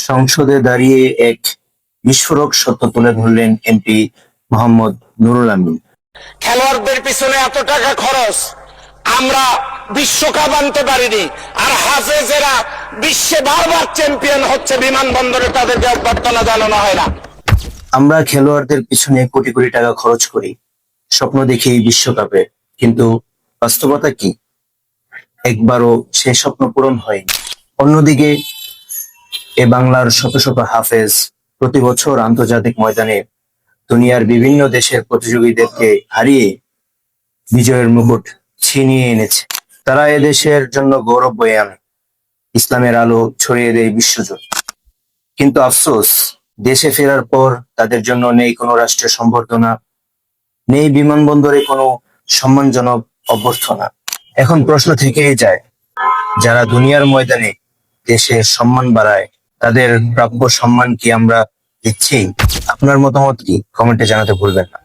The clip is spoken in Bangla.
সংসদে দাঁড়িয়ে এক বিস্ফোরক সত্য তুলে ধরলেন এমপি মোহাম্মদ নুরুল আমিন। খেলোয়াড়দের পিছনে এত টাকা খরচ, আমরা বিশ্বকাপ আনতে পারিনি, আর হাফেজেরা বিশ্বে বারবার চ্যাম্পিয়ন হচ্ছে, বিমানবন্দরে তাদেরকে অভ্যর্থনা জানানো হয় না। আমরা খেলোয়াড়দের পিছনে কোটি কোটি টাকা খরচ করি, স্বপ্ন দেখি এই বিশ্বকাপে, কিন্তু বাস্তবতা কি? একবারও সেই স্বপ্ন পূরণ হয়নি। অন্যদিকে এ বাংলার শত শত হাফেজ প্রতি বছর আন্তর্জাতিক ময়দানে দুনিয়ার বিভিন্ন দেশের প্রতিযোগীদেরকে হারিয়ে বিজয়ের মুকুট ছিনিয়ে এনেছে। তারা এদেশের জন্য গৌরব বয়ে আনে, ইসলামের আলো ছড়িয়ে দেয় বিশ্বজুড়ে। কিন্তু আফসোস, দেশে ফেরার পর তাদের জন্য নেই কোনো রাষ্ট্রীয় সম্বর্ধনা, নেই বিমানবন্দরে কোনো সম্মানজনক অভ্যর্থনা। এখন প্রশ্ন থেকেই যায়, যারা দুনিয়ার ময়দানে দেশের সম্মান বাড়ায়, তাদের প্রাপ্য সম্মান কি আমরা দিচ্ছি? আপনার মতামত কি? কমেন্টে জানাতে ভুলবেন না।